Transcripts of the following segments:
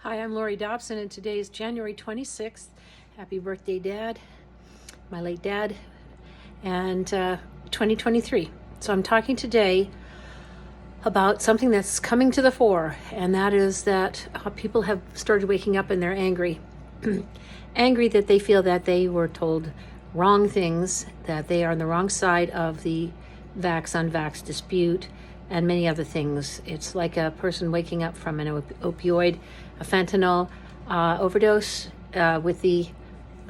Hi, I'm Lori Dobson, and today is January 26th. Happy birthday, Dad, my late dad, and 2023. So I'm talking today about something that's coming to the fore, and that is that people have started waking up and they're angry. Angry that they feel that they were told wrong things, that they are on the wrong side of the vax-unvax dispute, and many other things. It's like a person waking up from an opioid, a fentanyl overdose with the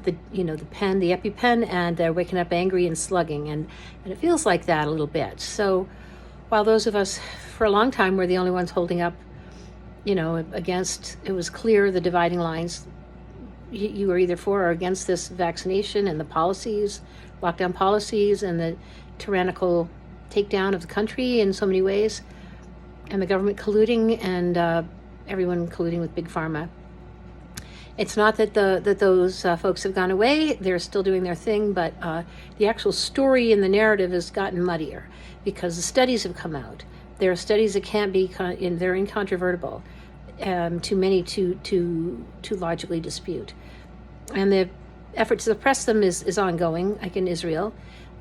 pen, the EpiPen, and they're waking up angry and slugging, and it feels like that a little bit. So while those of us for a long time were the only ones holding up, against, it was clear the dividing lines. You were either for or against this vaccination and the policies, lockdown policies, and the tyrannical takedown of the country in so many ways, and the government colluding, and everyone colluding with Big Pharma. It's not that those folks have gone away. They're still doing their thing, but the actual story and the narrative has gotten muddier because the studies have come out. There are studies that can't be, they're incontrovertible, too many to logically dispute. And the effort to suppress them is ongoing, like in Israel.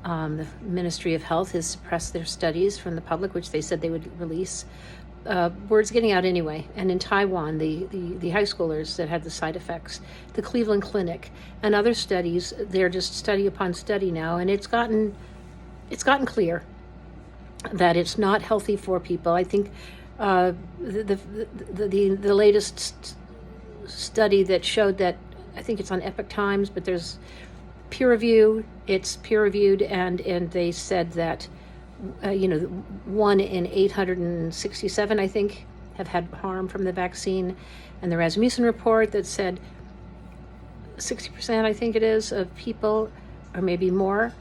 The Ministry of Health has suppressed their studies from the public, which they said they would release. Word's getting out anyway. And in Taiwan, the high schoolers that had the side effects, the Cleveland Clinic, and other studies, they're just study upon study now, and it's gotten clear that it's not healthy for people. I think the latest study that showed that, I think it's on Epoch Times, but there's peer review. It's peer reviewed, and they said that 1 in 867, I think, have had harm from the vaccine. And the Rasmussen report that said 60%, I think it is, of people, or maybe more,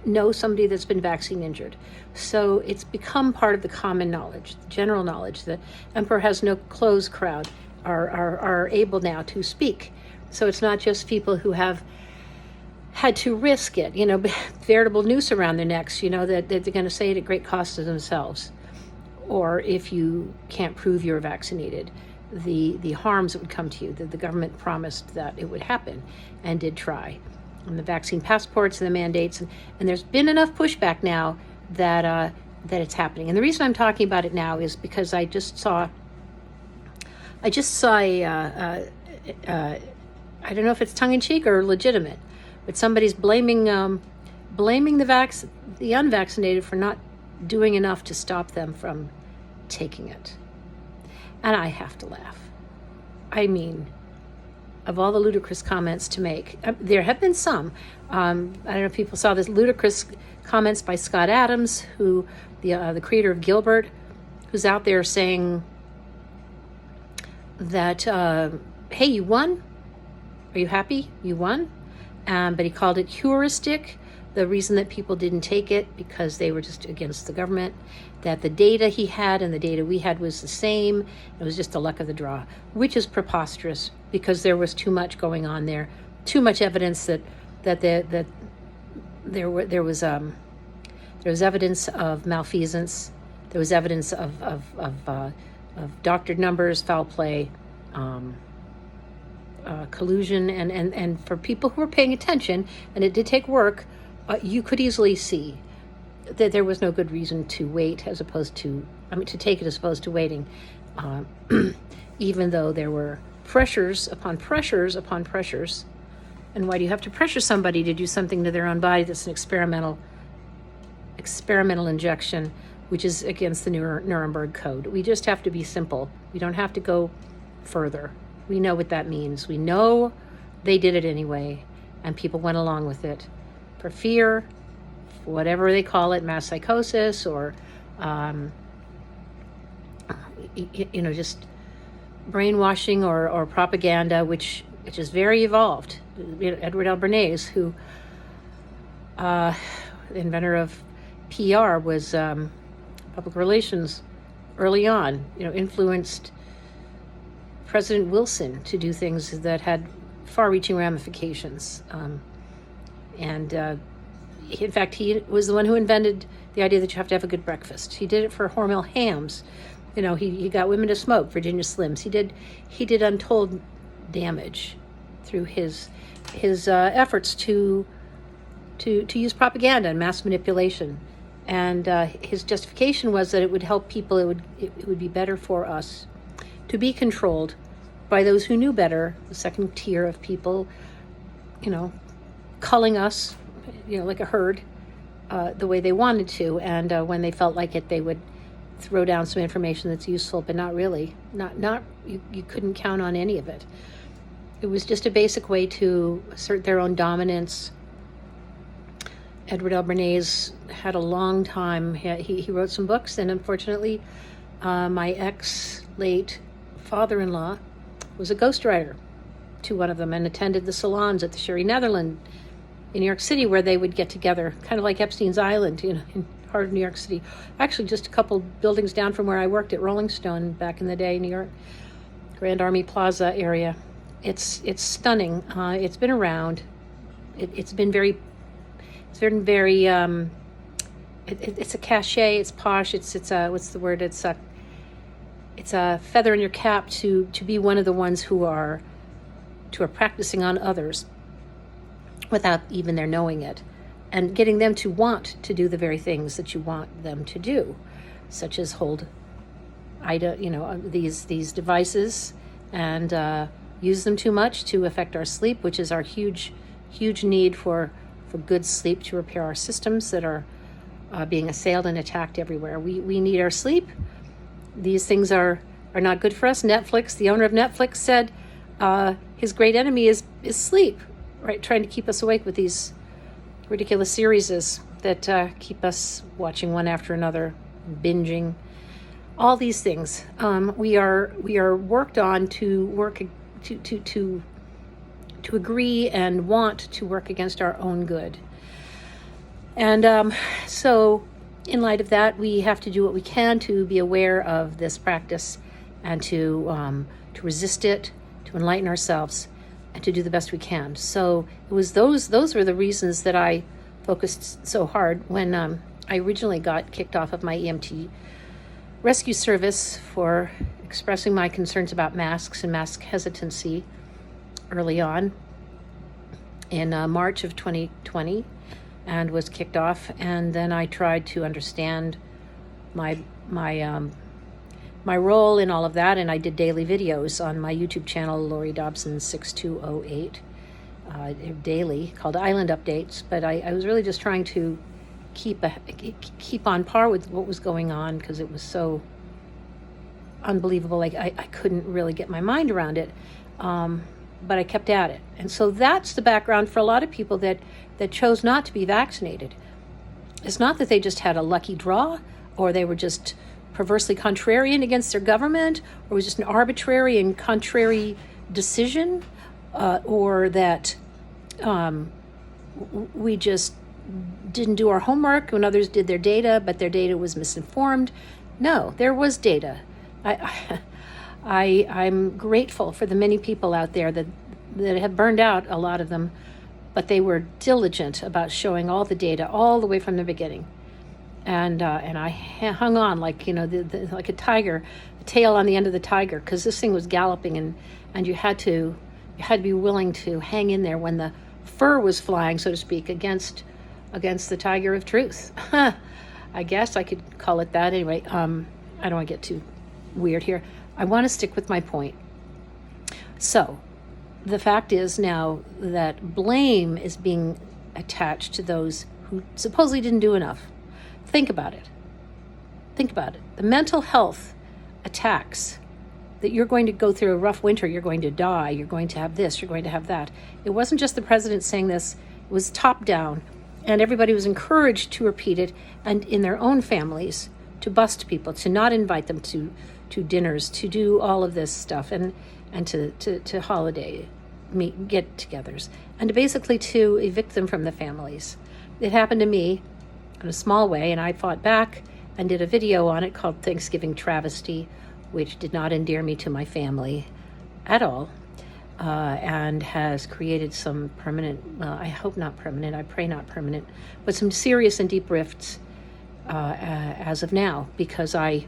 know somebody that's been vaccine injured. So it's become part of the common knowledge, the general knowledge. The emperor has no clothes crowd are able now to speak. So it's not just people who have had to risk it, veritable noose around their necks, that they're going to say it at great cost to themselves. Or if you can't prove you're vaccinated, the harms that would come to you, that the government promised that it would happen and did try. And the vaccine passports and the mandates, and there's been enough pushback now that it's happening. And the reason I'm talking about it now is because I just saw I don't know if it's tongue-in-cheek or legitimate, but somebody's blaming the unvaccinated for not doing enough to stop them from taking it. And I have to laugh. I mean, of all the ludicrous comments to make, there have been some. I don't know if people saw this ludicrous comments by Scott Adams, who the creator of Gilbert, who's out there saying that, hey, you won? Are you happy? You won? But he called it heuristic, the reason that people didn't take it because they were just against the government, that the data he had and the data we had was the same. It was just the luck of the draw, which is preposterous because there was too much going on there, too much evidence that there was evidence of malfeasance, there was evidence of doctored numbers, foul play, collusion, and for people who were paying attention, and it did take work, you could easily see that there was no good reason to wait to take it as opposed to waiting, even though there were pressures upon pressures upon pressures. And why do you have to pressure somebody to do something to their own body that's an experimental injection, which is against the Nuremberg Code? We just have to be simple. We don't have to go further. We know what that means. We know they did it anyway, and people went along with it for fear, whatever they call it, mass psychosis, or just brainwashing or propaganda, which is very evolved. Edward L. Bernays, who the inventor of PR, was public relations early on, influenced President Wilson to do things that had far-reaching ramifications. In fact, he was the one who invented the idea that you have to have a good breakfast. He did it for Hormel hams he got women to smoke, Virginia Slims. He did untold damage through his efforts to use propaganda and mass manipulation. And his justification was that it would help people. It would be better for us to be controlled by those who knew better, the second tier of people, culling us, like a herd, the way they wanted to. And when they felt like it, they would throw down some information that's useful, but not really. You couldn't count on any of it. It was just a basic way to assert their own dominance. Edward L. Bernays had a long time. He wrote some books, and unfortunately, my late father-in-law was a ghostwriter to one of them and attended the salons at the Sherry Netherland in New York City, where they would get together, kind of like Epstein's Island, in heart of New York City. Actually, just a couple buildings down from where I worked at Rolling Stone back in the day, New York, Grand Army Plaza area. It's stunning. It's been around. It's been very. It's a cachet. It's posh. It's a what's the word? It's a feather in your cap to be one of the ones who are practicing on others without even their knowing it, and getting them to want to do the very things that you want them to do, such as hold these devices and use them too much to affect our sleep, which is our huge need for good sleep to repair our systems that are being assailed and attacked everywhere. We need our sleep. These things are not good for us. Netflix, the owner of Netflix, said his great enemy is sleep, right? Trying to keep us awake with these ridiculous series that keep us watching one after another, binging, all these things. We are worked on to agree and want to work against our own good. And so in light of that, we have to do what we can to be aware of this practice and to resist it, to enlighten ourselves, and to do the best we can. So it was those were the reasons that I focused so hard when I originally got kicked off of my EMT rescue service for expressing my concerns about masks and mask hesitancy early on in March of 2020, and was kicked off. And then I tried to understand my role in all of that, and I did daily videos on my YouTube channel, Lori Dobson 6208, daily, called Island Updates. But I was really just trying to keep on par with what was going on, because it was so unbelievable. Like I couldn't really get my mind around it. But I kept at it. And so that's the background for a lot of people that chose not to be vaccinated. It's not that they just had a lucky draw, or they were just perversely contrarian against their government, or it was just an arbitrary and contrary decision, or that we just didn't do our homework when others did their data, but their data was misinformed. No, there was data. I'm grateful for the many people out there that have burned out, a lot of them, but they were diligent about showing all the data all the way from the beginning. And I hung on like, like a tiger, the tail on the end of the tiger, because this thing was galloping, and you had to be willing to hang in there when the fur was flying, so to speak, against the tiger of truth. I guess I could call it that. Anyway, I don't want to get too weird here. I want to stick with my point. So the fact is now that blame is being attached to those who supposedly didn't do enough. Think about it. The mental health attacks, that you're going to go through a rough winter, you're going to die, you're going to have this, you're going to have that. It wasn't just the president saying this, it was top down, and everybody was encouraged to repeat it, and in their own families, to bust people, to not invite them to dinners, to do all of this stuff, and to holiday get-togethers, and basically to evict them from the families. It happened to me in a small way, and I fought back and did a video on it called Thanksgiving Travesty, which did not endear me to my family at all, and has created some permanent, I hope not permanent, I pray not permanent, but some serious and deep rifts as of now, because I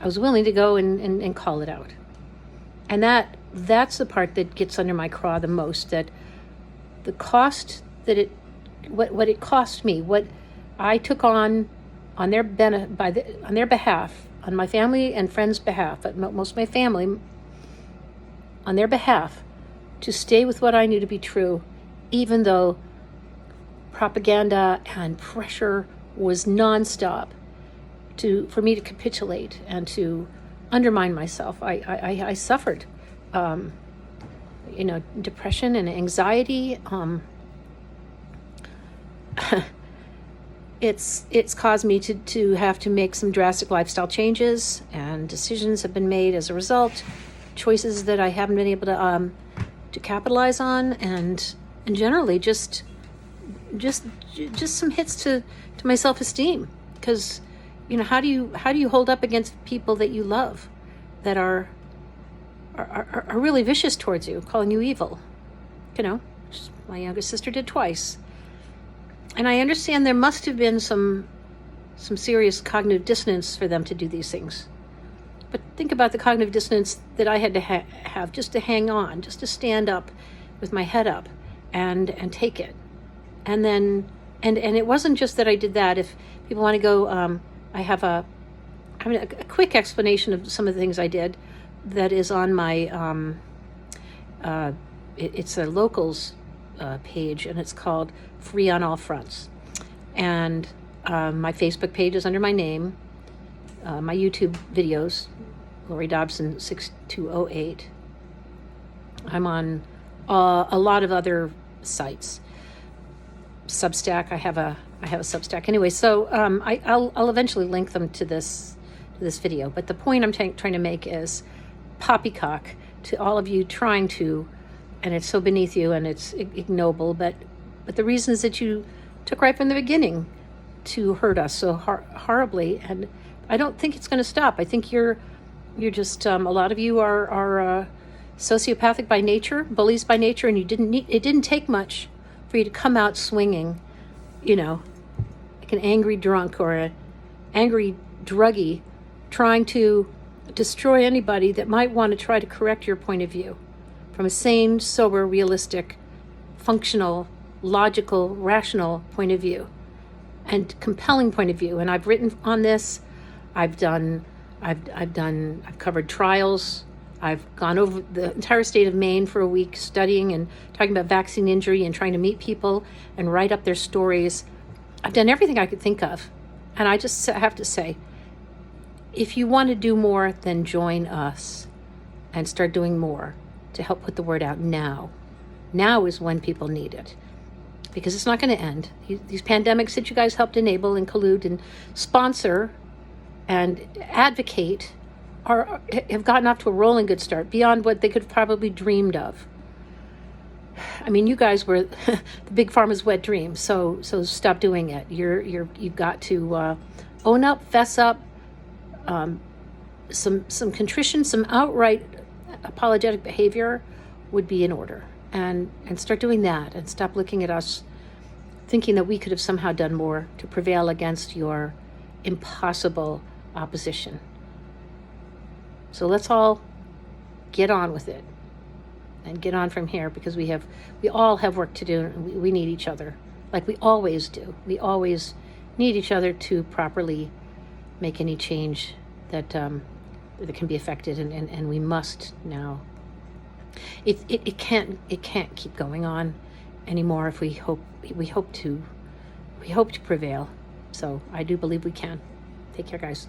I was willing to go and call it out. And that's the part that gets under my craw the most, that the cost that what it cost me, what I took on their on their behalf, on my family and friends' behalf, but most of my family, on their behalf, to stay with what I knew to be true, even though propaganda and pressure was nonstop for me to capitulate and to undermine myself. I suffered, depression and anxiety. It's caused me to have to make some drastic lifestyle changes, and decisions have been made as a result, choices that I haven't been able to capitalize on, and generally just some hits to my self-esteem, because how do you hold up against people that you love, that are really vicious towards you, calling you evil? My youngest sister did twice. And I understand there must have been some serious cognitive dissonance for them to do these things. But think about the cognitive dissonance that I had to have just to hang on, just to stand up with my head up and take it. And then, and it wasn't just that I did that. If people want to go, I have a quick explanation of some of the things I did that is on my, it's a locals page, and it's called Free on All Fronts. And my Facebook page is under my name. My YouTube videos, Lori Dobson 6208. I'm on a lot of other sites. Substack, I have a Substack. Anyway, so I'll eventually link them to this video. But the point I'm trying to make is poppycock to all of you trying to, and it's so beneath you and it's ignoble, but the reasons that you took right from the beginning to hurt us so horribly, and I don't think it's going to stop. I think you're just a lot of you are sociopathic by nature, bullies by nature, and it didn't take much for you to come out swinging, like an angry drunk or an angry druggie, trying to destroy anybody that might want to try to correct your point of view from a sane, sober, realistic, functional, logical, rational point of view and compelling point of view. And I've written on this. I've covered trials. I've gone over the entire state of Maine for a week studying and talking about vaccine injury and trying to meet people and write up their stories. I've done everything I could think of. And I just have to say, if you want to do more, then join us and start doing more to help put the word out now. Now is when people need it, because it's not going to end. These pandemics that you guys helped enable and collude and sponsor and advocate have gotten off to a rolling good start beyond what they could have probably dreamed of. I mean, you guys were the big pharma's wet dream, so stop doing it. You've got to own up, fess up, some contrition, some outright apologetic behavior would be in order, and start doing that, and stop looking at us thinking that we could have somehow done more to prevail against your impossible opposition. So let's all get on with it and get on from here, because we all have work to do, and we need each other, like we always do. We always need each other to properly make any change that can be affected, and we must now. It can't keep going on anymore if we hope to prevail. So I do believe we can. Take care, guys.